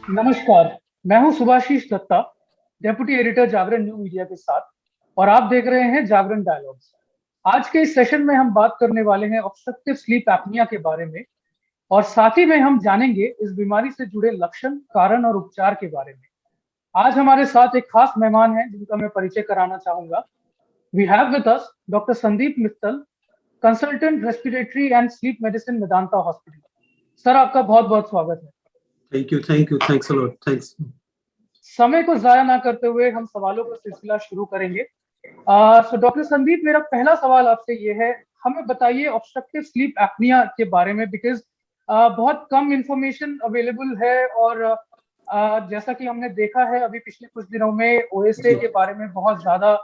नमस्कार। मैं हूं सुभाशीष दत्ता, डेप्यूटी एडिटर जागरण न्यू मीडिया के साथ, और आप देख रहे हैं जागरण डायलॉग्स। आज के इस सेशन में हम बात करने वाले हैं ऑब्स्ट्रक्टिव स्लीप एपनिया के बारे में, और साथ ही में हम जानेंगे इस बीमारी से जुड़े लक्षण, कारण और उपचार के बारे में। आज हमारे साथ एक खास मेहमान हैं जिनका मैं परिचय कराना चाहूंगा। We have with us doctor Sandeep Mittal, consultant respiratory and sleep medicine, Medanta hospital. Sir, आपका बहुत बहुत स्वागत है। Thank you, thanks a lot, thanks. समय को जाया ना करते हुए हम सवालों का सिलसिला शुरू करेंगे। सो डॉक्टर संदीप, मेरा पहला सवाल आपसे ये है, हमें बताइए ऑब्स्ट्रक्टिव स्लीप एपनिया के बारे में, बिकॉज बहुत कम इंफॉर्मेशन अवेलेबल है। और जैसा कि हमने देखा है अभी पिछले कुछ दिनों में ओएसए के बारे में बहुत ज्यादा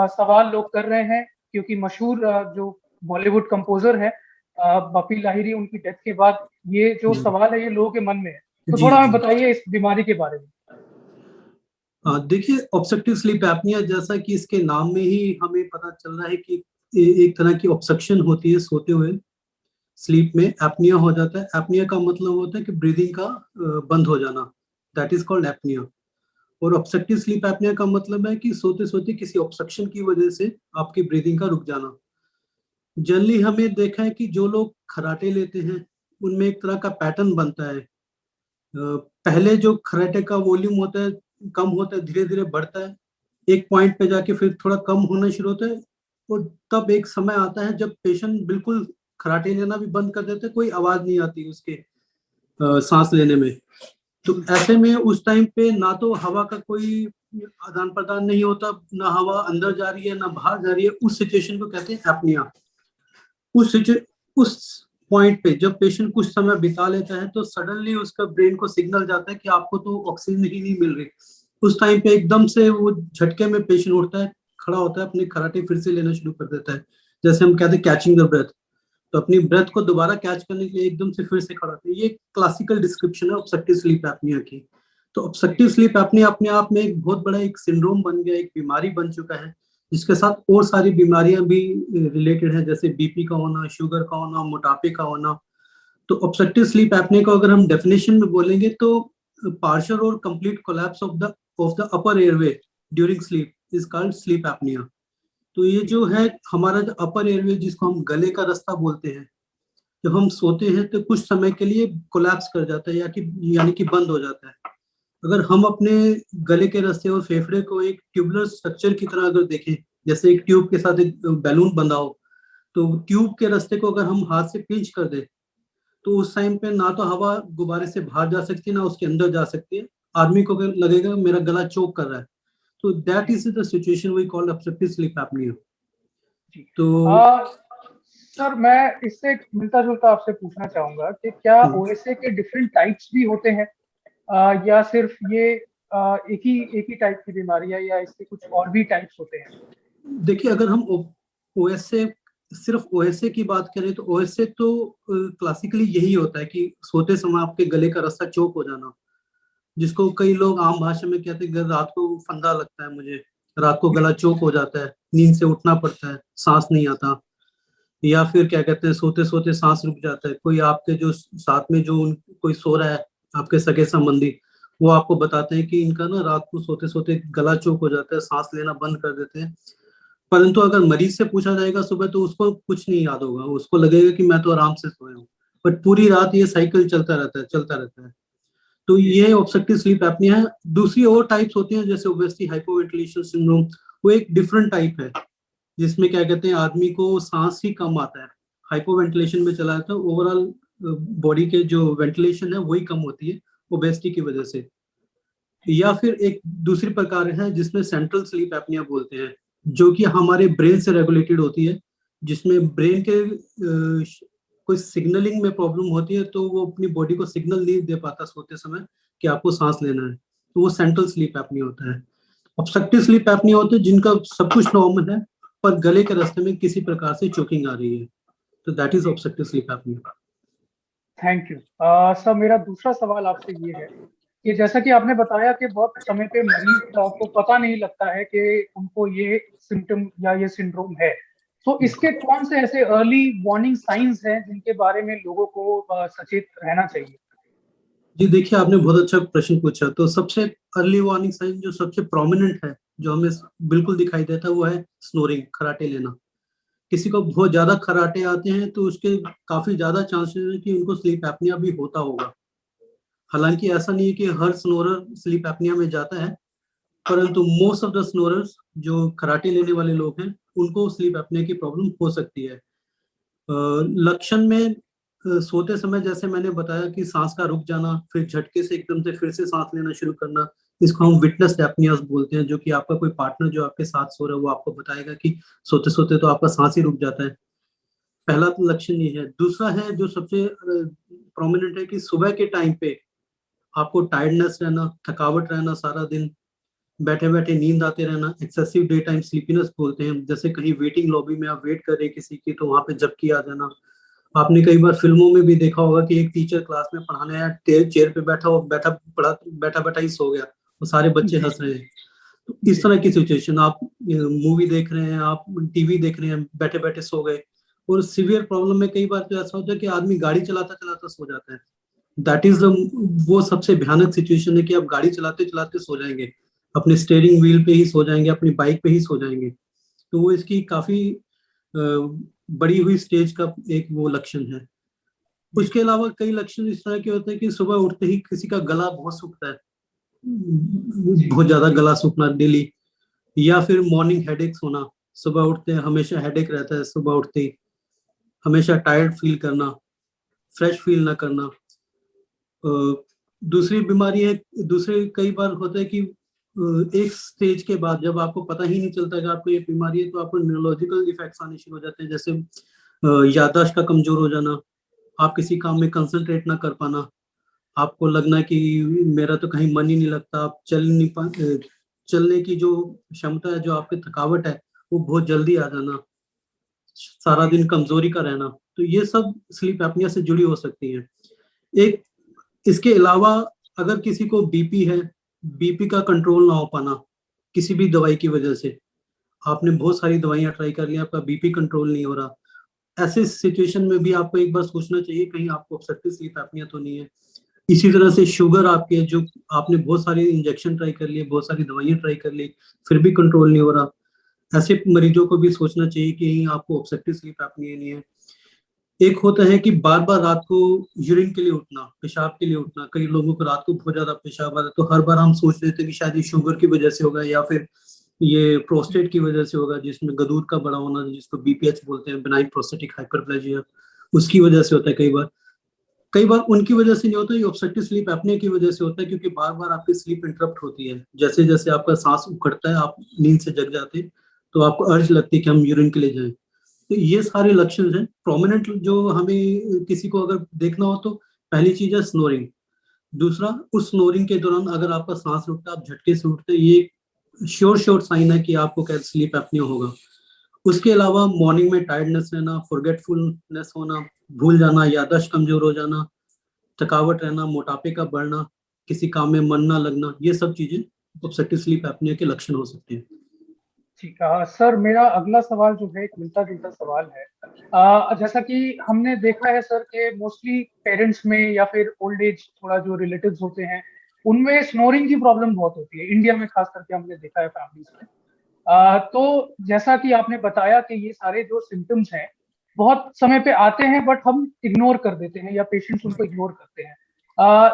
सवाल लोग कर रहे हैं, क्योंकि मशहूर जो बॉलीवुड कंपोजर है बपी लाहिरी, उनकी डेथ के बाद ये जो सवाल है ये लोगों के मन में है। तो थोड़ा हमें बताइए इस बीमारी के बारे में। देखिए, ऑब्स्ट्रक्टिव स्लीप एपनिया, जैसा कि इसके नाम में ही हमें पता चल रहा है कि एक तरह की ऑब्स्ट्रक्शन होती है सोते हुए। स्लीप में एपनिया हो जाता है। एपनिया का मतलब होता है कि ब्रीदिंग का बंद हो जाना, दैट इज कॉल्ड एपनिया। और ऑब्स्ट्रक्टिव स्लीप एपनिया का मतलब है कि सोते सोते किसी ऑब्स्ट्रक्शन की वजह से आपकी ब्रीदिंग का रुक जाना। जनरली हमें देखा है कि जो लोग खर्राटे लेते हैं उनमें एक तरह का पैटर्न बनता है। पहले जो खर्राटे का वॉल्यूम होता है कम होता है, धीरे धीरे बढ़ता है, एक पॉइंट पे जाके फिर थोड़ा कम होना शुरू होता है। और तब एक समय आता है जब पेशेंट बिल्कुल खर्राटे लेना भी बंद कर देते हैं, कोई आवाज नहीं आती उसके सांस लेने में। तो ऐसे में उस टाइम पे ना तो हवा का कोई आदान प्रदान नहीं होता, ना हवा अंदर जा रही है ना बाहर जा रही है। उस सिचुएशन को कहते हैं एपनिया। उस पॉइंट पे जब पेशेंट कुछ समय बिता लेता है तो सडनली उसका ब्रेन को सिग्नल जाता है कि आपको तो ऑक्सीजन ही नहीं मिल रही। उस टाइम पे एकदम से वो झटके में पेशेंट उठता है, खड़ा होता है, अपने खराटे फिर से लेना शुरू कर देता है। जैसे हम कहते हैं कैचिंग द ब्रेथ। तो अपनी ब्रेथ को दोबारा कैच करने के लिए एकदम से फिर से खड़ा होता है। ये क्लासिकल डिस्क्रिप्शन है ऑब्स्ट्रक्टिव स्लीप एपनिया की। तो ऑब्स्ट्रक्टिव स्लीप एपनिया अपने आप में एक बहुत बड़ा एक सिंड्रोम बन गया, एक बीमारी बन चुका है, जिसके साथ और सारी बीमारियां भी रिलेटेड है, जैसे बीपी का होना, शुगर का होना, मोटापे का होना। तो ऑब्स्ट्रक्टिव स्लीप एपनिया को अगर हम डेफिनेशन में बोलेंगे तो पार्शियल और complete collapse of the upper airway during sleep is called sleep apnoea. तो ये जो है हमारा जो अपर एयरवे, जिसको हम गले का रास्ता बोलते हैं, जब हम सोते हैं तो कुछ समय के लिए कोलैप्स कर जाता है, यानी कि बंद हो जाता है। अगर हम अपने गले के रास्ते और फेफड़े को एक ट्यूबुलर स्ट्रक्चर की तरह अगर देखें, जैसे एक ट्यूब के साथ एक बैलून बंधा हो, तो ट्यूब के रास्ते को अगर हम हाथ से पिंच कर दे तो उस टाइम पे ना तो हवा गुब्बारे से बाहर जा सकती है ना उसके अंदर जा सकती है। आदमी को अगर लगेगा मेरा गला चोक कर रहा है, तो that is the situation we call obstructive sleep apnoea. जी। तो सर, मैं इससे मिलता जुलता आपसे पूछना चाहूंगा कि क्या ओएसए के डिफरेंट टाइप्स भी होते हैं, या सिर्फ ये एक ही टाइप की बीमारी है, या इसके कुछ और भी टाइप्स होते हैं? देखिए, अगर हम ओएसए सिर्फ ओएसए की बात करें तो ओएसए तो क्लासिकली यही होता है कि सोते समय आपके गले का रास्ता चौक हो जाना, जिसको कई लोग आम भाषा में कहते हैं रात को फंदा लगता है मुझे, रात को गला चौक हो जाता है, नींद से उठना पड़ता है, सांस नहीं आता। या फिर क्या कहते हैं, सोते सोते सांस रुक जाता है। कोई आपके जो साथ में जो कोई सो रहा है, आपके सगे संबंधी, वो आपको बताते हैं कि इनका ना रात को सोते सोते गला चौक हो जाता है, सांस लेना बंद कर देते हैं। परंतु अगर मरीज से पूछा जाएगा सुबह तो उसको कुछ नहीं याद होगा, उसको लगेगा कि मैं तो आराम से सोया हूँ। बट पूरी रात ये साइकिल चलता रहता है, चलता रहता है। तो ये ऑब्स्ट्रक्टिव स्लीप एपनिया है। दूसरी और टाइप्स होती हैं, जैसे ओबेसिटी हाइपोवेंटिलेशन सिंड्रोम, वो एक डिफरेंट टाइप है, जिसमें क्या कहते हैं आदमी को सांस ही कम आता है, हाइपोवेंटिलेशन में चला जाता है। ओवरऑल बॉडी के जो वेंटिलेशन है वही कम होती है ओबेसिटी की वजह से। या फिर एक दूसरी प्रकार है जिसमें सेंट्रल स्लीप एपनिया बोलते हैं, जो कि हमारे ब्रेन से रेगुलेटेड होती है, जिसमें ब्रेन के कोई सिग्नलिंग में प्रॉब्लम होती है, तो वो अपनी बॉडी को सिग्नल नहीं दे पाता सोते समय कि आपको सांस लेना है, तो वो सेंट्रल स्लीप एपनिया होता है। ऑब्स्ट्रक्टिव स्लीप एपनिया होता है जिनका सब कुछ नॉर्मल है पर गले के रास्ते में किसी प्रकार से चोकिंग आ रही है, तो that is obstructive sleep apnoea. Thank you. Sir, मेरा दूसरा सवाल आपसे ये है कि जैसा कि आपने बताया कि बहुत समय पे मरीज को पता नहीं लगता है कि उनको ये सिम्टम या ये सिंड्रोम है, तो इसके कौन से ऐसे अर्ली वार्निंग साइंस हैं जिनके बारे में लोगों को सचेत रहना चाहिए? जी देखिए, आपने बहुत अच्छा प्रश्न पूछा। तो सबसे अर्ली वार्निंग साइन जो सबसे प्रोमिनेंट है, जो हमें बिल्कुल दिखाई देता है, वो है स्नोरिंग, खराटे लेना। किसी को बहुत ज्यादा खराटे आते हैं तो उसके काफी ज्यादा चांसेस है कि उनको स्लीप एपनिया भी होता होगा। हालांकि ऐसा नहीं है कि हर स्नोरर स्लीप एपनिया में जाता है, परंतु मोस्ट ऑफ द स्नोरर्स जो खराटे लेने वाले लोग हैं, उनको स्लीप एपनिया की प्रॉब्लम हो सकती है। लक्षण में सोते समय जैसे मैंने बताया कि सांस का रुक जाना, फिर झटके से एकदम से फिर से सांस लेना शुरू करना, इसको हम विटनेस एपनियास बोलते हैं। जो कि आपका कोई पार्टनर जो आपके साथ सो रहा है वो आपको बताएगा कि सोते सोते तो आपका सांस ही रुक जाता है। पहला तो लक्षण ये है। दूसरा है जो सबसे प्रोमिनेंट है कि सुबह के टाइम पे आपको टायर्डनेस रहना, थकावट रहना, सारा दिन बैठे बैठे नींद आते रहना, एक्सेसिव डे टाइम स्लीपीनेस बोलते हैं। जैसे कहीं वेटिंग लॉबी में आप वेट कर रहे हैं किसी की, तो वहां पे झपकी आ जाना। आपने कई बार फिल्मों में भी देखा होगा कि एक टीचर क्लास में पढ़ाने आया, चेयर पे बैठा, वो बैठा बैठा ही सो गया, वो सारे बच्चे जी हंस रहे हैं। तो इस जी तरह की सिचुएशन, आप मूवी देख रहे हैं, आप टीवी देख रहे हैं, बैठे बैठे सो गए। और सिवियर प्रॉब्लम में कई बार तो ऐसा होता है कि आदमी गाड़ी चलाता चलाता सो जाता है। दैट इज द वो सबसे भयानक सिचुएशन है कि आप गाड़ी चलाते चलाते सो जाएंगे, अपने स्टेयरिंग व्हील पे ही सो जाएंगे, अपनी बाइक पे ही सो जाएंगे। तो वो इसकी काफी बड़ी हुई स्टेज का एक वो लक्षण है। जी उसके अलावा कई लक्षण इस तरह के होते हैं कि सुबह उठते ही किसी का गला बहुत सूखता है, जी बहुत ज्यादा गला सूखना डेली, या फिर मॉर्निंग हेडेक्स होना। सुबह उठते हैं हमेशा हेडेक रहता है, सुबह उठते ही हमेशा टायर्ड फील करना, फ्रेश फील ना करना। अ, दूसरी बीमारी है, दूसरे कई बार होता है कि एक स्टेज के बाद जब आपको पता ही नहीं चलता कि आपको ये बीमारी है, तो आपको न्यूरोलॉजिकल इफेक्ट्स आने शुरू हो जाते हैं। जैसे याददाश्त का कमजोर हो जाना, आप किसी काम में कंसंट्रेट ना कर पाना, आपको लगना कि मेरा तो कहीं मन ही नहीं लगता, आप चलने की जो क्षमता है, जो आपकी थकावट है, वो बहुत जल्दी आ जाना, सारा जी दिन कमजोरी का रहना। तो ये सब स्लीप एपनिया से जुड़ी हो सकती है। एक इसके अलावा अगर किसी को बीपी है, बीपी का कंट्रोल ना हो पाना किसी भी दवाई की वजह से, आपने बहुत सारी दवाइयां ट्राई कर ली, आपका बीपी कंट्रोल नहीं हो रहा, ऐसे सिचुएशन में भी आपको एक बार सोचना चाहिए कहीं आपको ऑब्स्ट्रक्टिव स्लीप एपनिया तो नहीं है। इसी तरह से शुगर आपके, जो आपने बहुत सारी इंजेक्शन ट्राई कर लिए, बहुत सारी दवाइयां ट्राई कर ली, फिर भी कंट्रोल नहीं हो रहा, ऐसे मरीजों को भी सोचना चाहिए कि कहीं आपको ऑब्स्ट्रक्टिव स्लीप एपनिया नहीं है। एक होता है कि बार बार रात को यूरिन के लिए उठना, पेशाब के लिए उठना। कई लोगों को रात को बहुत ज्यादा पेशाब आता है, तो हर बार हम सोच लेते हैं कि शायद ये शुगर की वजह से होगा, या फिर ये प्रोस्टेट की वजह से होगा, जिसमें गदूर का बड़ा होना, जिसको बीपीएच बोलते हैं, बिनाइन प्रोस्टेटिक हाइपरप्लेजिया, उसकी वजह से होता है। कई बार उनकी वजह से नहीं होता, ये ऑब्स्ट्रक्टिव स्लीप एपनिया की वजह से होता है, क्योंकि बार बार आपकी स्लीप इंटरप्ट होती है। जैसे जैसे आपका सांस उखड़ता है, आप नींद से जग जाते हैं, तो आपको अर्ज लगती है कि हम यूरिन के लिए जाएं। तो ये सारे लक्षण हैं प्रोमिनेंट, जो हमें किसी को अगर देखना हो तो पहली चीज है स्नोरिंग। दूसरा, उस स्नोरिंग के दौरान अगर आपका सांस रुकता है, आप झटके से उठते हैं, ये श्योर श्योर साइन है कि आपको क्या स्लीप एपनिया होगा। उसके अलावा मॉर्निंग में टायर्डनेस रहना, फॉरगेटफुलनेस होना, भूल जाना, याददाश्त कमजोर हो जाना, थकावट रहना, मोटापे का बढ़ना, किसी काम में मन ना लगना, ये सब चीजें ऑब्स्ट्रक्टिव स्लीप एपनिया के लक्षण हो सकते हैं। ठीक है। सर मेरा अगला सवाल जो है एक मिलता जुलता सवाल है। जैसा कि हमने देखा है सर कि मोस्टली पेरेंट्स में या फिर ओल्ड एज थोड़ा जो रिलेटिव्स होते हैं उनमें स्नोरिंग की प्रॉब्लम बहुत होती है, इंडिया में खास करके हमने देखा है फैमिलीज में। तो जैसा कि आपने बताया कि ये सारे जो सिम्टम्स हैं बहुत समय पे आते हैं बट हम इग्नोर कर देते हैं या पेशेंट्स उनको इग्नोर करते हैं।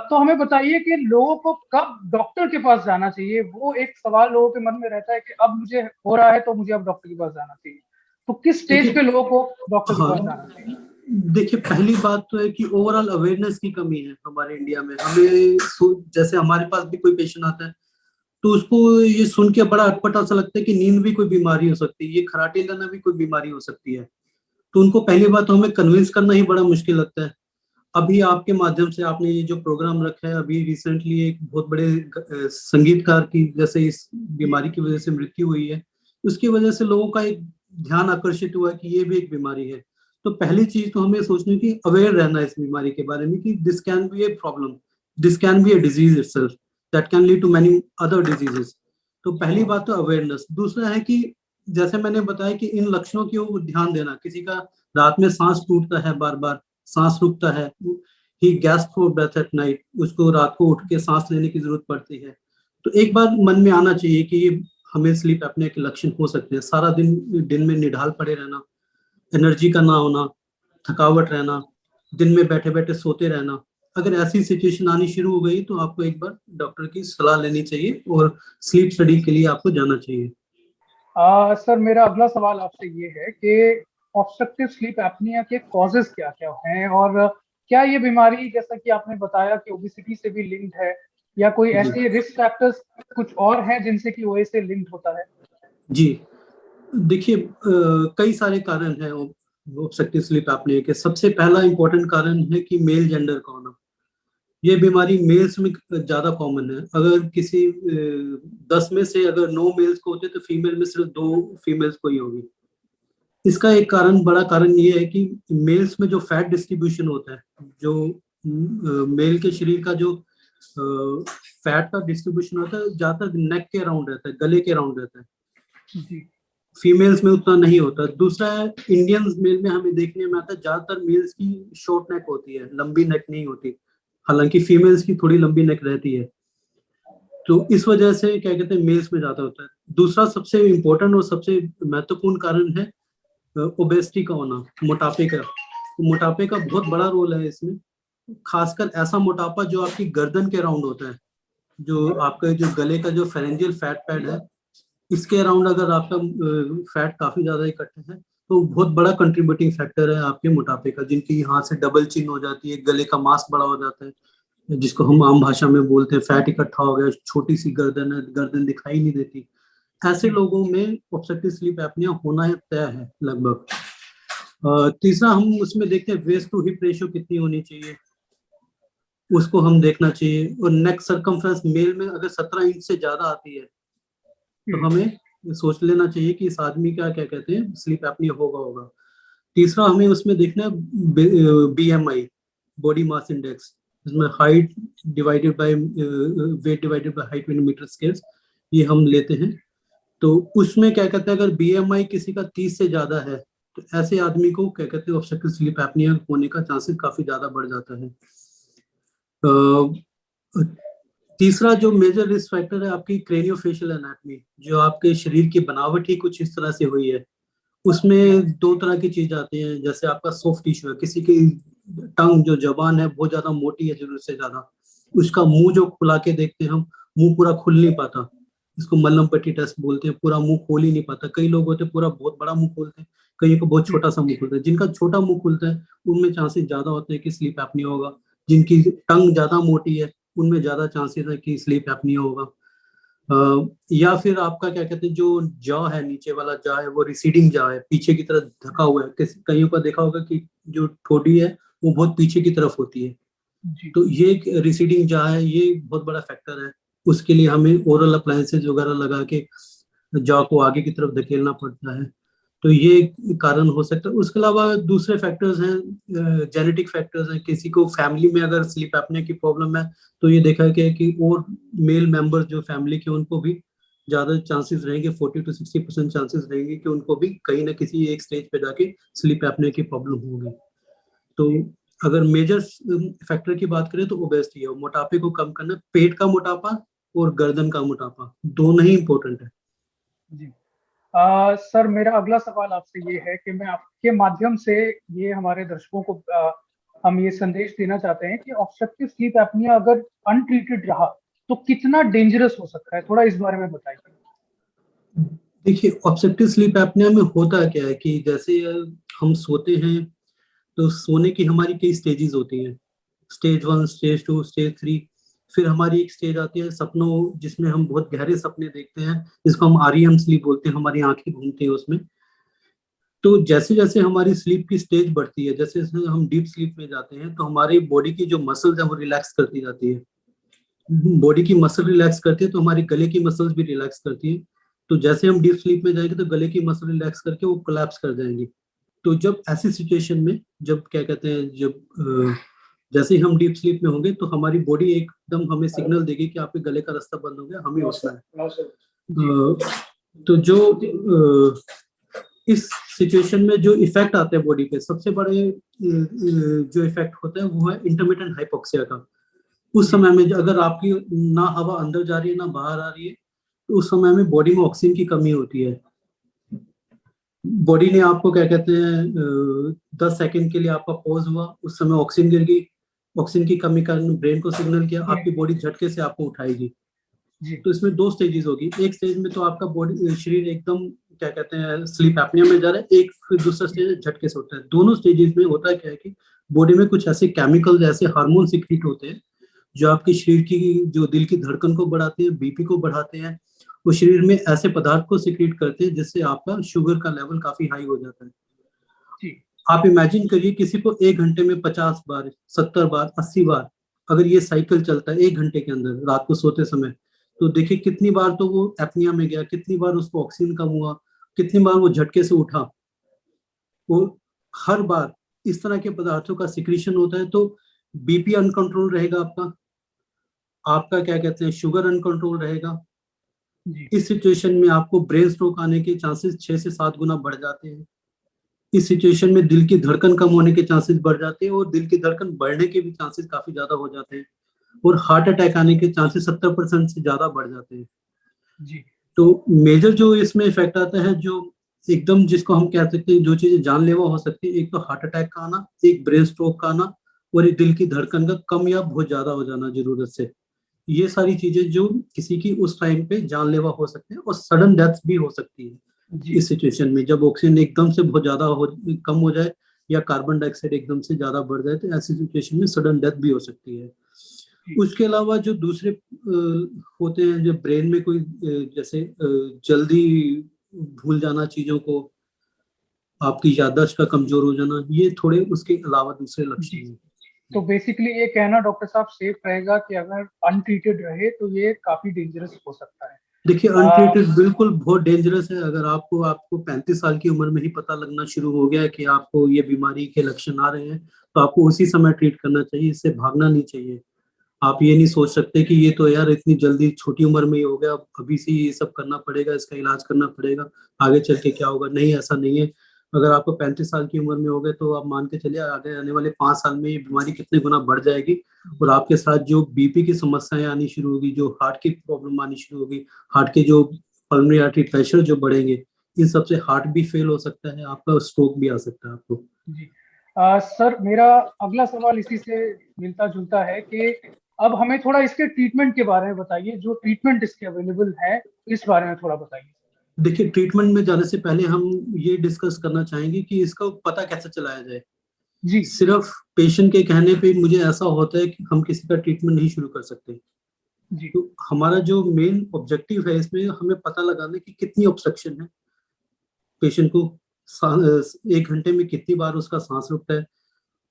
तो हमें बताइए कि लोगों को कब डॉक्टर के पास जाना चाहिए। वो एक सवाल लोगों के मन में रहता है कि अब मुझे हो रहा है तो मुझे अब डॉक्टर के पास जाना चाहिए। तो किस स्टेज पे देखिए, लोगों को डॉक्टर के हाँ, पास जाना चाहिए। देखिए पहली बात तो है कि ओवरऑल अवेयरनेस की कमी है हमारे इंडिया में। हमें जैसे हमारे पास भी कोई पेशेंट आता है, तो उसको ये सुन के बड़ा अटपटा सा लगता है कि नींद भी कोई बीमारी हो सकती है, ये खराटे लेना भी कोई बीमारी हो सकती है। तो उनको पहली बात तो हमें कन्विंस करना ही बड़ा मुश्किल लगता है। अभी आपके माध्यम से आपने ये जो प्रोग्राम रखा है, अभी रिसेंटली एक बहुत बड़े संगीतकार की जैसे इस जी बीमारी की वजह से मृत्यु हुई है, उसकी वजह से लोगों का एक ध्यान आकर्षित हुआ कि ये भी एक बीमारी है। तो पहली चीज तो हमें सोचनी कि अवेयर रहना है इस बीमारी के बारे में, कि this can be a problem, this can be a disease itself, that can lead to many other diseases. तो पहली बात तो अवेयरनेस। दूसरा है कि जैसे मैंने बताया कि इन लक्षणों की ओर ध्यान देना। किसी का रात में सांस टूटता है, बार बार सांस रुकता है, he gasp for breath at night, उसको रात को उठ के सांस लेने की जरूरत पड़ती है। तो एक बार मन में आना चाहिए कि ये हमें स्लीप एपनिया के लक्षण हो सकते हैं। सारा दिन में निढाल पड़े रहना, एनर्जी का ना होना, थकावट रहना, दिन में बैठे बैठे सोते रहना, अगर ऐसी सिचुएशन आनी शुरू हो गई तो आपको एक बार डॉक्टर की सलाह लेनी चाहिए और स्लीप स्टडी के लिए आपको जाना चाहिए। सर मेरा अगला सवाल आपसे ये है कि ऑब्स्ट्रक्टिव स्लीप एपनिया के कॉजेस क्या क्या हैं, और क्या ये बीमारी जैसा कि आपने बताया कि ओबेसिटी से भी लिंक्ड है, या कोई ऐसे रिस्क फैक्टर्स कुछ और हैं जिनसे कि ओएसए लिंक्ड होता है? जी देखिए, कई सारे कारण हैं ऑब्स्ट्रक्टिव स्लीप एपनिया के। सबसे पहला इंपॉर्टेंट कारण है कि मेल जेंडर का होना। ये बीमारी मेल्स में ज्यादा कॉमन है। अगर किसी 10 में से अगर 9 मेल्स को होते तो फीमेल में सिर्फ 2 फीमेल्स को ही होगी। इसका एक कारण, बड़ा कारण ये है कि मेल्स में जो फैट डिस्ट्रीब्यूशन होता है, जो मेल के शरीर का जो फैट का डिस्ट्रीब्यूशन होता है ज्यादातर नेक के अराउंड रहता है, गले के अराउंड रहता है। जी। फीमेल्स में उतना नहीं होता। दूसरा है, इंडियन मेल में हमें देखने में आता है ज्यादातर मेल्स की शॉर्ट नेक होती है, लंबी नेक नहीं होती, हालांकि फीमेल्स की थोड़ी लंबी नेक रहती है। तो इस वजह से क्या कहते हैं, मेल्स में ज्यादा होता है। दूसरा सबसे इम्पोर्टेंट और सबसे महत्वपूर्ण कारण है ओबेसिटी का होना, मोटापे का। मोटापे का बहुत बड़ा रोल है इसमें, खासकर ऐसा मोटापा जो आपकी गर्दन के अराउंड होता है, जो आपका जो गले का जो फेरेंजियल फैट पैड है, इसके अराउंड अगर आपका फैट काफी ज्यादा इकट्ठा है तो बहुत बड़ा कंट्रीब्यूटिंग फैक्टर है आपके मोटापे का। जिनकी यहाँ से डबल चिन हो जाती है, गले का मांस बड़ा हो जाता है, जिसको हम आम भाषा में बोलते हैं फैट इकट्ठा हो गया, छोटी सी गर्दन है, गर्दन दिखाई नहीं देती, ऐसे लोगों में ऑब्स्ट्रक्टिव स्लीप एपनिया होना तय है लगभग। तीसरा हम उसमें देखते हैं वेस्ट टू हिप रेशियो कितनी होनी चाहिए, उसको हम देखना चाहिए। और नेक सर्कमफ्रेंस मेल में अगर 17 इंच से ज्यादा आती है तो हमें सोच लेना चाहिए कि इस आदमी का क्या कहते हैं स्लीप एपनिया होगा। तीसरा हमें उसमें देखना है बीएमआई, बॉडी मास इंडेक्स, इसमें height divided by weight divided by height in metre square, ये हम लेते हैं। तो उसमें क्या कहते हैं, अगर बीएमआई किसी का 30 से ज्यादा है तो ऐसे आदमी को क्या कहते हैं ऑब्स्ट्रक्टिव स्लीप एपनिया होने का चांसेस काफी ज्यादा बढ़ जाता है। तीसरा जो मेजर रिस्क फैक्टर है आपकी क्रेनियोफेशियल एनाटॉमी, जो आपके शरीर की बनावट ही कुछ इस तरह से हुई है। उसमें 2 तरह की चीज आती है, जैसे आपका सॉफ्ट टिश्यू है, किसी की टंग जो जबान है बहुत ज्यादा मोटी है जरूरत से ज्यादा, उसका मुंह जो खुला के देखते हैं हम, मुंह पूरा खुल नहीं पाता, इसको मल्लम पट्टी टेस्ट बोलते हैं, पूरा मुंह खोल ही नहीं पाता। कई लोग होते हैं पूरा बहुत बड़ा मुंह खोलते हैं, कई को बहुत छोटा सा मुंह खुलता है। जिनका छोटा मुंह खुलता है उनमें चांसेस ज्यादा होते हैं कि स्लीप एपनिया होगा। जिनकी टंग ज्यादा मोटी है उनमें ज्यादा चांसेस है कि स्लीप एपनिया होगा। या फिर आपका क्या कहते हैं जो जॉ है, नीचे वाला जॉ है वो रिसीडिंग जॉ है, पीछे की तरफ धका हुआ है। कईयों का देखा होगा कि जो ठोड़ी है वो बहुत पीछे की तरफ होती है, तो ये रिसीडिंग जॉ है, ये बहुत बड़ा फैक्टर है। उसके लिए हमें ओरल अप्लायंसेज वगैरह लगा के जॉ को आगे की तरफ धकेलना पड़ता है, तो ये कारण हो सकता है। उसके अलावा दूसरे फैक्टर्स हैं, जेनेटिक फैक्टर्स हैं। किसी को फैमिली में अगर स्लीप एपनिया की प्रॉब्लम है तो ये देखा गया है कि और मेल मेंबर्स जो फैमिली के उनको भी ज्यादा चांसेस रहेंगे, 40 to 60% चांसेस रहेंगे कि उनको भी कहीं ना किसी एक स्टेज पे जाके स्लीप एपनिया की प्रॉब्लम होगी। तो अगर मेजर फैक्टर की बात करें तो ओबेसिटी है, मोटापे को कम करना, पेट का मोटापा और गर्दन का मोटापा दोनों ही इंपॉर्टेंट है। जी। सर मेरा अगला सवाल आपसे ये है कि मैं आपके माध्यम से ये हमारे दर्शकों को हम ये संदेश देना चाहते हैं कि ऑब्स्ट्रक्टिव स्लीप एपनिया अगर अनट्रीटेड रहा तो कितना डेंजरस हो सकता है, थोड़ा इस बारे में बताइए। देखिए, ऑब्स्ट्रक्टिव स्लीप एपनिया में होता क्या है कि जैसे हम सोते हैं तो सोने की हमारी कई स्टेजेस होती हैं, स्टेज 1, स्टेज 2, स्टेज 3। फिर हमारी एक स्टेज आती है सपनों, जिसमें हम बहुत गहरे सपने देखते हैं, जिसको हम आरईएम स्लीप बोलते हैं, हमारी आंखें घूमती हैं उसमें। तो जैसे जैसे हमारी स्लीप की स्टेज बढ़ती है, जैसे जैसे हम डीप स्लीप में जाते हैं, तो हमारी बॉडी की जो मसल्स है वो रिलैक्स करती जाती है। बॉडी की मसल रिलैक्स करती है तो हमारी गले की मसल्स भी रिलैक्स करती है। तो जैसे हम डीप स्लीप में जाएंगे तो गले की मसल रिलैक्स करके वो कोलैप्स कर जाएंगी। तो जब ऐसी सिचुएशन में, जब क्या कहते हैं, जब जैसे ही हम डीप स्लीप में होंगे तो हमारी बॉडी एकदम हमें सिग्नल देगी कि आपके गले का रास्ता बंद हो गया, हमें उठना है। तो जो इस सिचुएशन में जो इफेक्ट आते हैं बॉडी पे, सबसे बड़े जो इफेक्ट होता है वो है इंटरमिटेंट हाइपोक्सिया का। उस समय में अगर आपकी ना हवा अंदर जा रही है ना बाहर आ रही है, तो उस समय में बॉडी में ऑक्सीजन की कमी होती है। बॉडी ने आपको क्या कहते हैं 10 सेकंड के लिए आपका पॉज हुआ, उस समय ऑक्सीजन गिर गई, ऑक्सीजन की कमी का ब्रेन को सिग्नल किया, आपकी बॉडी झटके से आपको उठाएगी। तो इसमें 2 स्टेजेस होगी। एक स्टेज में तो आपका बॉडी शरीर एकदम क्या कहते हैं स्लीप एपनिया में जा रहा है, एक फिर दूसरा स्टेज झटके से उठता है। दोनों स्टेजेस में होता है क्या है कि बॉडी में कुछ ऐसे केमिकल ऐसे हार्मोन सिक्रीट होते हैं जो आपके शरीर की जो दिल की धड़कन को बढ़ाते हैं, बीपी को बढ़ाते हैं। वो शरीर में ऐसे पदार्थ को सिक्रीट करते हैं जिससे आपका शुगर का लेवल काफी हाई हो जाता है। आप इमेजिन करिए किसी को 1 घंटे में 50 बार 70 बार 80 बार अगर ये साइकिल चलता है 1 घंटे के अंदर रात को सोते समय, तो देखिए कितनी बार तो वो एपनिया में गया, कितनी बार उसको ऑक्सीजन कम हुआ, कितनी बार वो झटके से उठा। वो हर बार इस तरह के पदार्थों का सिक्रीशन होता है, तो बीपी अनकंट्रोल रहेगा आपका क्या कहते हैं शुगर अनकंट्रोल रहेगा। इस सिचुएशन में आपको ब्रेन स्ट्रोक आने के चांसेस 6 से 7 गुना बढ़ जाते हैं। इस सिचुएशन में दिल की धड़कन कम होने के चांसेस बढ़ जाते हैं, और दिल की धड़कन बढ़ने के भी चांसेस काफी ज्यादा हो जाते हैं, और हार्ट अटैक आने के चांसेस 70% से ज्यादा बढ़ जाते हैं। तो मेजर जो इसमें इफेक्ट आता है, जो एकदम जिसको हम कह सकते हैं जो चीजें जानलेवा हो सकती है, एक तो हार्ट अटैक का आना, एक ब्रेन स्ट्रोक का आना, और एक दिल की धड़कन का कम या बहुत ज्यादा हो जाना जरूरत से। ये सारी चीजें जो किसी की उस टाइम पे जानलेवा हो सकते हैं, और सडन डेथ भी हो सकती है इस सिचुएशन में। जब ऑक्सीजन एकदम से बहुत ज्यादा कम हो जाए या कार्बन डाइऑक्साइड एकदम से ज्यादा बढ़ जाए, तो ऐसी सिचुएशन में सडन डेथ भी हो सकती है। उसके अलावा जो दूसरे होते हैं, जो ब्रेन में कोई जैसे जल्दी भूल जाना चीजों को, आपकी याददाश्त का कमजोर हो जाना, ये थोड़े उसके अलावा दूसरे लक्षण हैं। तो बेसिकली ये कहना डॉक्टर साहब सेफ रहेगा कि अगर अनट्रीटेड रहे तो ये काफी डेंजरस हो सकता है। देखिए अनट्रीटेड बिल्कुल बहुत डेंजरस है। अगर आपको 35 साल की उम्र में ही पता लगना शुरू हो गया है कि आपको ये बीमारी के लक्षण आ रहे हैं, तो आपको उसी समय ट्रीट करना चाहिए, इससे भागना नहीं चाहिए। आप ये नहीं सोच सकते कि ये तो यार इतनी जल्दी छोटी उम्र में ही हो गया, अभी से ये सब करना पड़ेगा, इसका इलाज करना पड़ेगा, आगे चल के क्या होगा। नहीं, ऐसा नहीं है। अगर आपको 35 साल की उम्र में हो गए, तो आप मान के चलिए आगे आने वाले 5 साल में ये बीमारी कितने गुना बढ़ जाएगी, और आपके साथ जो बीपी की समस्याएं आनी शुरू होगी, जो हार्ट की प्रॉब्लम आनी शुरू होगी, हार्ट के जो पल्मोनरी आर्टरी प्रेशर जो बढ़ेंगे, इन सबसे हार्ट भी फेल हो सकता है, आपका स्ट्रोक भी आ सकता है आपको। जी सर, मेरा अगला सवाल इसी से मिलता जुलता है कि अब हमें थोड़ा इसके ट्रीटमेंट के बारे में बताइए। जो ट्रीटमेंट इसके अवेलेबल है, इस बारे में थोड़ा बताइए। देखिए, ट्रीटमेंट में जाने से पहले हम ये डिस्कस करना चाहेंगे कि इसका पता कैसे चलाया जाए। जी। सिर्फ पेशेंट के कहने पे मुझे ऐसा होता है कि हम किसी का ट्रीटमेंट नहीं शुरू कर सकते। जी। तो हमारा जो मेन ऑब्जेक्टिव है इसमें, हमें पता लगाना कि कितनी ऑब्स्ट्रक्शन है पेशेंट को, 1 घंटे में कितनी बार उसका सांस रुकता है,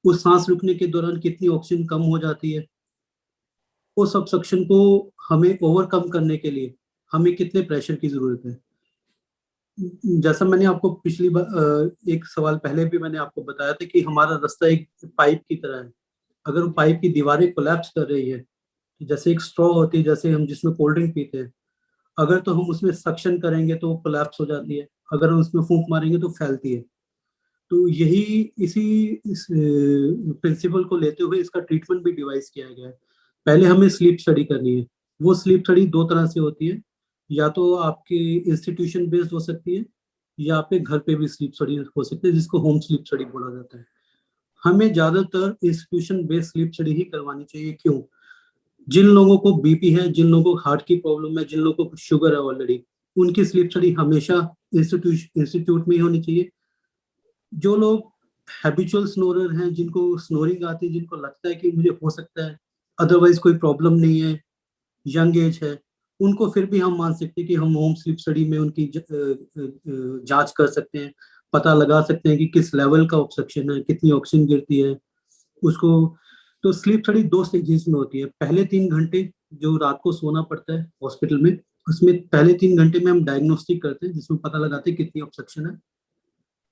उस सांस रुकने के दौरान कितनी ऑक्सीजन कम हो जाती है, उस ऑब्स्ट्रक्शन को हमें ओवरकम करने के लिए हमें कितने प्रेशर की जरूरत है। जैसा मैंने आपको पिछली बार एक सवाल पहले भी मैंने आपको बताया था कि हमारा रास्ता एक पाइप की तरह है। अगर वो पाइप की दीवारें कोलैप्स कर रही है, जैसे एक स्ट्रॉ होती है जैसे हम जिसमें कोल्ड ड्रिंक पीते हैं, अगर तो हम उसमें सक्शन करेंगे तो वो कोलैप्स हो जाती है, अगर हम उसमें फूंक मारेंगे तो फैलती है। तो यही इस प्रिंसिपल को लेते हुए इसका ट्रीटमेंट भी डिवाइस किया गया है। पहले हमें स्लीप स्टडी करनी है। वो स्लीप स्टडी 2 तरह से होती है, या तो आपके इंस्टीट्यूशन बेस्ड हो सकती है, या आपके घर पे भी स्लीप स्टडी हो सकती है, जिसको होम स्लीप स्टडी बोला जाता है। हमें ज्यादातर इंस्टीट्यूशन बेस्ड स्लीप स्टडी ही करवानी चाहिए। क्यों? जिन लोगों को बीपी है, जिन लोगों को हार्ट की प्रॉब्लम है, जिन लोगों को शुगर है ऑलरेडी, उनकी स्लीप स्टडी हमेशा इंस्टीट्यूट में ही होनी चाहिए। जो लोग हैबिचुअल स्नोरर हैं, जिनको स्नोरिंग आती है, जिनको लगता है कि मुझे हो सकता है, अदरवाइज कोई प्रॉब्लम नहीं है, यंग एज है, उनको फिर भी हम मान सकते हैं कि हम होम स्लीप स्टडी में उनकी जांच कर सकते हैं, पता लगा सकते हैं कि किस लेवल का ऑब्स्ट्रक्शन है, कितनी ऑक्सीजन गिरती है उसको। तो स्लीप स्टडी 2 स्टेजेस में होती है। पहले 3 घंटे जो रात को सोना पड़ता है हॉस्पिटल में, उसमें पहले 3 घंटे में हम डायग्नोस्टिक करते हैं, जिसमें पता लगाते हैं कितनी ऑब्स्ट्रक्शन है,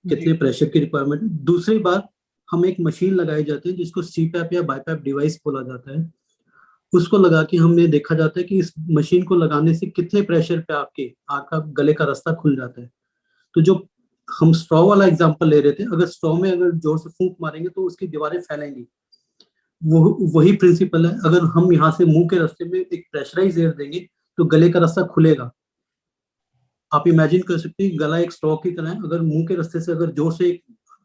कितने प्रेशर की रिक्वायरमेंट है। दूसरी बार हम एक मशीन लगाई जाती है जिसको सीपैप या बाईपैप डिवाइस बोला जाता है। उसको लगा के हमने देखा जाता है कि इस मशीन को लगाने से कितने प्रेशर पे आपका गले का रास्ता खुल जाता है। तो जो हम स्ट्रॉ वाला एग्जांपल ले रहे थे, अगर स्ट्रॉ में अगर जोर से फूंक मारेंगे तो उसकी दीवारें फैलेंगी, वो वही प्रिंसिपल है। अगर हम यहाँ से मुंह के रास्ते में एक प्रेशराइज एयर देंगे तो गले का रास्ता खुलेगा। आप इमेजिन कर सकते हैं गला एक स्ट्रॉ की तरह है, अगर मुंह के रास्ते से अगर जोर से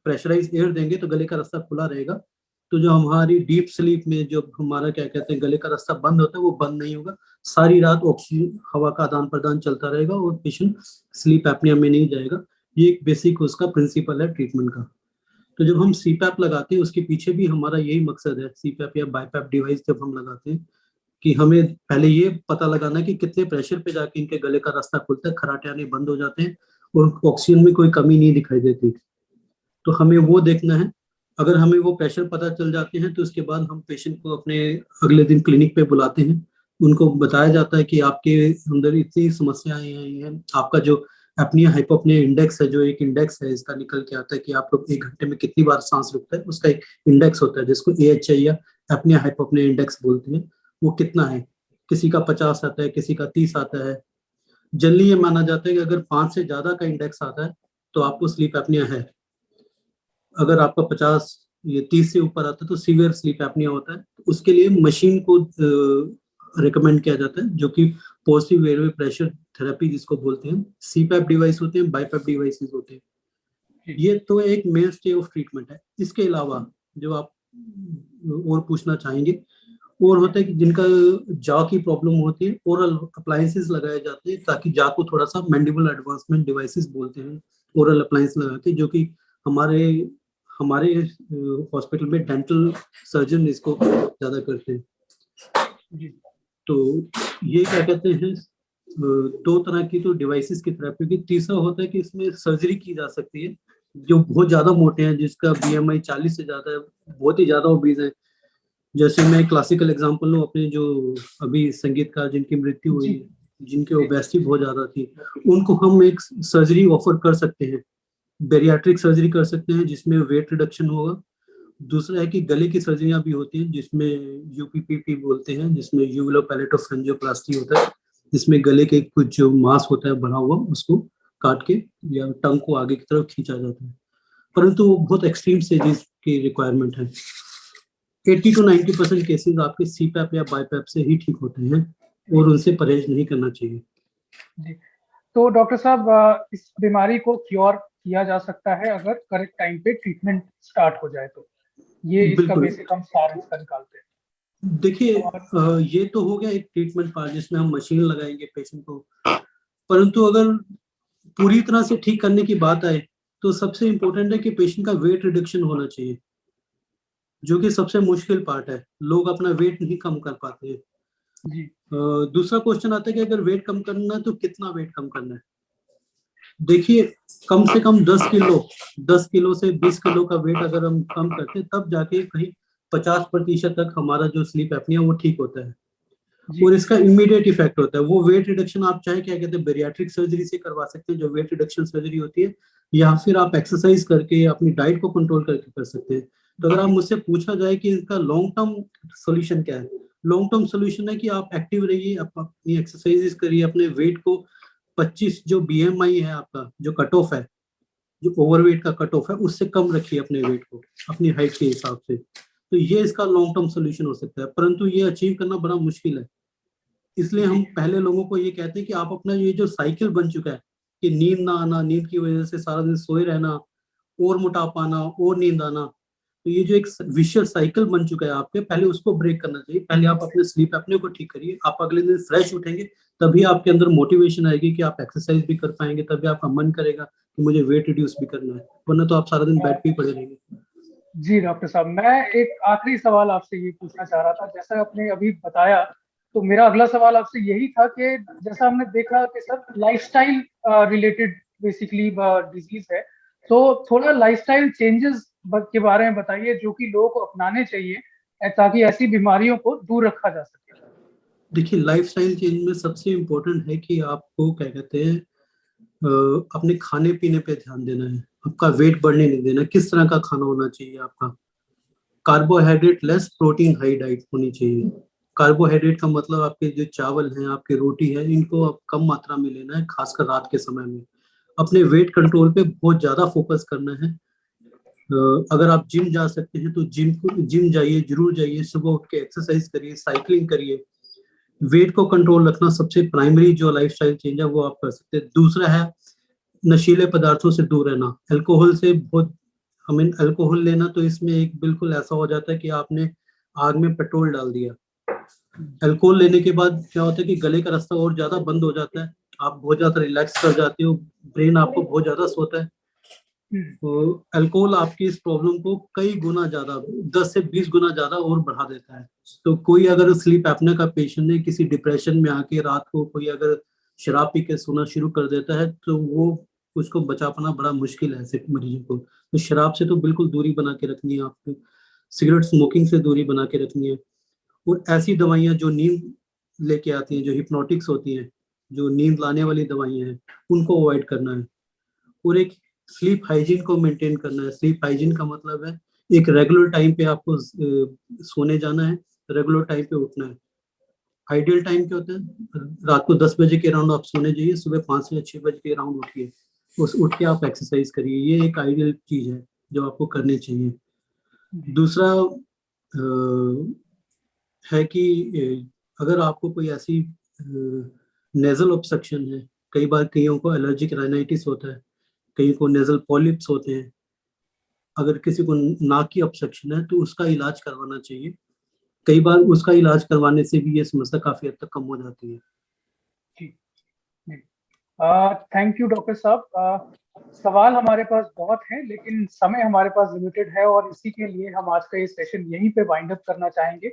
प्रेशराइज एयर देंगे तो गले का रास्ता खुला रहेगा। तो जो हमारी डीप स्लीप में जो हमारा क्या कहते हैं गले का रास्ता बंद होता है वो बंद नहीं होगा, सारी रात ऑक्सीजन हवा का आदान प्रदान चलता रहेगा और पेशेंट स्लीप एपनिया में नहीं जाएगा। ये एक बेसिक उसका प्रिंसिपल है ट्रीटमेंट का। तो जब हम सीपैप लगाते हैं उसके पीछे भी हमारा यही मकसद है, सीपैप या बाईपैप डिवाइस जब हम लगाते हैं कि हमें पहले ये पता लगाना है कि कितने प्रेशर पे जाके इनके गले का रास्ता खुलता है, खराटे आने बंद हो जाते हैं और ऑक्सीजन में कोई कमी नहीं दिखाई देती। तो हमें वो देखना है। अगर हमें वो प्रेशर पता चल जाते हैं तो उसके बाद हम पेशेंट को अपने अगले दिन क्लिनिक पे बुलाते हैं, उनको बताया जाता है कि आपके अंदर इतनी समस्याएं आई हैं, आपका जो अपनिया हाइपोपनिया इंडेक्स है, जो एक इंडेक्स है इसका निकल के आता है कि आप लोग 1 घंटे में कितनी बार सांस रुकता है, उसका एक इंडेक्स होता है जिसको AHI या अपनिया हाइपोपनिया इंडेक्स बोलते हैं, वो कितना है। किसी का 50 आता है, किसी का 30 आता है। जनरली ये माना जाता है कि अगर 5 से ज्यादा का इंडेक्स आता है तो आपको स्लीप एपनिया है। अगर आपका 50 या 30 से ऊपर आता है तो सीवियर स्लीप एपनिया होता है। तो उसके लिए मशीन को रिकमेंड किया जाता है जो कि पॉजिटिव एयरवे प्रेशर थेरेपी जिसको बोलते हैं। सीपैप डिवाइस होते हैं, बाईपैप डिवाइसेस होते हैं। ये तो एक मेन स्टे ऑफ ट्रीटमेंट है। इसके अलावा जो आप और पूछना चाहेंगे और होता है कि जिनका जॉ की प्रॉब्लम होती है, ओरल अप्लायंसेस लगाए जाते हैं ताकि जॉ को थोड़ा सा मैंडिबल एडवांसमेंट डिवाइसेस बोलते हैं, ओरल अप्लायंस लगा के, जो कि हमारे हमारे हॉस्पिटल में डेंटल सर्जन इसको ज्यादा करते हैं। तो ये क्या कहते हैं, 2 तरह की तो डिवाइसेस की थेरेपी की। तीसरा होता है कि इसमें सर्जरी की जा सकती है, जो बहुत ज्यादा मोटे हैं, जिसका BMI 40 से ज्यादा है, बहुत ही ज्यादा ओबीज है। जैसे मैं क्लासिकल एग्जांपल लूं, अपने जो अभी संगीतकार जिनकी मृत्यु हुई, जिनकी ओबेसिटी बहुत ज्यादा थी, उनको हम एक सर्जरी ऑफर कर सकते हैं, बेरियाट्रिक सर्जरी कर सकते हैं जिसमें वेट रिडक्शन होगा। दूसरा है कि गले की सर्जरियां भी होती हैं जिसमें UPPP बोलते हैं, जिसमें यूवेलोपैलेटोफ्रेंजियोप्लास्टी होता है, जिसमें गले के कुछ जो मांस होता है बना हुआ उसको काट के या टंग को आगे की तरफ खींचा जाता है, परंतु वो बहुत एक्सट्रीम स्टेजेस की रिक्वायरमेंट है। 80 to 90% केसेस आपके सीपैप या बाईपैप से ही ठीक होते हैं और उनसे परहेज नहीं करना चाहिए। जी, तो डॉक्टर साहब इस बीमारी को क्योर किया जा सकता है अगर करेक्ट टाइम पे ट्रीटमेंट स्टार्ट हो जाए तो, ये इसका बेसिक हम सार इसका निकालते हैं। देखिए ये तो हो गया एक ट्रीटमेंट पार्ट जिसमें हम मशीन लगाएंगे पेशेंट को, परंतु अगर पूरी तरह से ठीक करने की बात आए तो सबसे इम्पोर्टेंट है कि पेशेंट का वेट रिडक्शन होना चाहिए, जो कि सबसे मुश्किल पार्ट है। लोग अपना वेट नहीं कम कर पाते हैं। जी। दूसरा क्वेश्चन आता है कि अगर वेट कम करना है तो कितना वेट कम करना है। देखिए कम से कम 10 किलो से 20 किलो का वेट अगर हम कम करते हैं तब जाके कहीं 50% तक हमारा जो स्लीप एपनिया वो ठीक होता है और इसका इमीडिएट इफेक्ट होता है। वो वेट रिडक्शन आप चाहे क्या कहते हैं बेरियाट्रिक सर्जरी से करवा सकते हैं, जो वेट रिडक्शन सर्जरी होती है, या फिर आप एक्सरसाइज करके अपनी डाइट को कंट्रोल करके कर सकते हैं। तो अगर आप मुझसे पूछा जाए कि इसका लॉन्ग टर्म सोल्यूशन क्या है, लॉन्ग टर्म सोल्यूशन है कि आप एक्टिव रहिए, आप अपनी एक्सरसाइजेस करिए, अपने वेट को 25 जो BMI है आपका जो कट ऑफ है, जो ओवरवेट का कट ऑफ है, उससे कम रखिए अपने वेट को अपनी हाइट के हिसाब से। तो ये इसका लॉन्ग टर्म सोल्यूशन हो सकता है, परंतु ये अचीव करना बड़ा मुश्किल है। इसलिए हम पहले लोगों को ये कहते हैं कि आप अपना ये जो साइकिल बन चुका है कि नींद ना आना, नींद की वजह से सारा दिन सोए रहना, और मोटापा आना, और नींद आना, तो ये जो एक विशियस साइकिल बन चुका है आपके, पहले उसको ब्रेक करना चाहिए। पहले आप अपने स्लीप एपनिया को ठीक करिए, आप अगले दिन फ्रेश उठेंगे, तभी आपके अंदर मोटिवेशन आएगी कि आप एक्सरसाइज भी कर पाएंगे, तभी आपका मन करेगा कि मुझे वेट रिड्यूस भी करना है, वरना तो आप सारा दिन बेड पे ही पड़े रहेंगे। जी डॉक्टर साहब, मैं एक आखिरी सवाल आपसे ये पूछना चाह रहा था। जैसा आपने अभी बताया, तो मेरा अगला सवाल आपसे यही था कि जैसा हमने देखा कि sir lifestyle related basically disease है, तो थोड़ा लाइफस्टाइल चेंजेस के बारे में बताइए जो कि लोगों को अपनाने चाहिए ताकि ऐसी बीमारियों को दूर रखा जा सके। देखिए लाइफस्टाइल चेंज में सबसे इम्पोर्टेंट है कि आपको क्या कहते हैं अपने खाने पीने पे ध्यान देना है, आपका वेट बढ़ने नहीं देना। किस तरह का खाना होना चाहिए आपका, carbohydrate less, protein high diet होनी चाहिए। कार्बोहाइड्रेट का मतलब आपके जो चावल हैं, आपके रोटी है, इनको आप कम मात्रा में लेना है, खासकर रात के समय में। अपने वेट कंट्रोल पे बहुत ज्यादा फोकस करना है। अगर आप जिम जा सकते हैं तो जिम जाइए, जरूर जाइए, सुबह उठ के एक्सरसाइज करिए, साइकिलिंग करिए। वेट को कंट्रोल रखना सबसे प्राइमरी जो लाइफस्टाइल चेंज है वो आप कर सकते हैं। दूसरा है नशीले पदार्थों से दूर रहना। अल्कोहल से बहुत, हमें अल्कोहल लेना तो इसमें एक बिल्कुल ऐसा हो जाता है कि आपने आग में पेट्रोल डाल दिया। अल्कोहल लेने के बाद क्या होता है कि गले का रास्ता और ज्यादा बंद हो जाता है, आप बहुत ज्यादा रिलैक्स कर जाते हो, ब्रेन आपको बहुत ज्यादा सोता है। तो अल्कोहल आपकी इस प्रॉब्लम को कई गुना ज्यादा, 10 से 20 गुना ज्यादा और बढ़ा देता है। तो कोई अगर स्लीप एपनिया का पेशेंट है, किसी डिप्रेशन में आके रात को कोई अगर शराब पी के सोना शुरू कर देता है तो वो, उसको बचा पाना बड़ा मुश्किल है ऐसे मरीजों को। तो शराब से तो बिल्कुल दूरी बना के रखनी है आपको, सिगरेट स्मोकिंग से दूरी बना के रखनी है। और ऐसी दवाइयां जो नींद लेके आती हैं, जो हिप्नोटिक्स होती हैं, जो नींद लाने वाली दवाइयां हैं, उनको अवॉइड करना है। और एक स्लीप हाइजीन को मेंटेन करना है। स्लीप हाइजीन का मतलब है एक रेगुलर टाइम पे आपको सोने जाना है, रेगुलर टाइम पे उठना है। आइडियल टाइम क्या होता है, रात को 10 बजे के अराउंड आप सोने जाइए, सुबह 5 या 6 बजे के अराउंड उठिए, उस उठ के आप एक्सरसाइज करिए। ये एक आइडियल चीज है जो आपको करनी चाहिए। दूसरा है कि अगर आपको कोई ऐसी नेजल ऑब्स्ट्रक्शन है, कई बार कईयों को एलर्जिक राइनाइटिस होता है, कई को नेजल पॉलिप्स होते हैं, अगर किसी को नाक की ऑब्स्ट्रक्शन है तो उसका इलाज करवाना चाहिए। कई बार उसका इलाज करवाने से भी ये समस्या काफी हद तक कम हो जाती है। थैंक यू डॉक्टर साहब। सवाल हमारे पास बहुत हैं लेकिन समय हमारे पास लिमिटेड है और इसी के लिए हम आज का ये सेशन यहीं पे वाइंड अप करना चाहेंगे।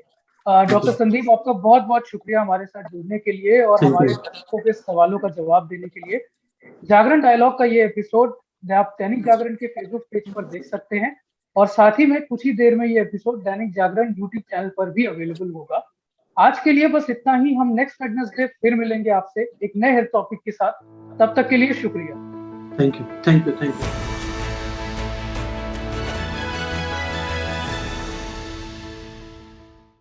डॉक्टर संदीप, आपका बहुत बहुत शुक्रिया हमारे साथ जुड़ने के लिए और हमारे दर्शकों के सवालों का जवाब देने के लिए। जागरण डायलॉग का ये एपिसोड आप दैनिक जागरण के फेसबुक पेज पर देख सकते हैं और साथ ही में कुछ ही देर में ये episode Dainik Jagran YouTube channel पर भी अवेलेबल होगा। आज के लिए बस इतना ही। हम नेक्स्ट वेडनेसडे फिर मिलेंगे आपसे एक नए हेल्थ टॉपिक के साथ। तब तक के लिए शुक्रिया। Thank you.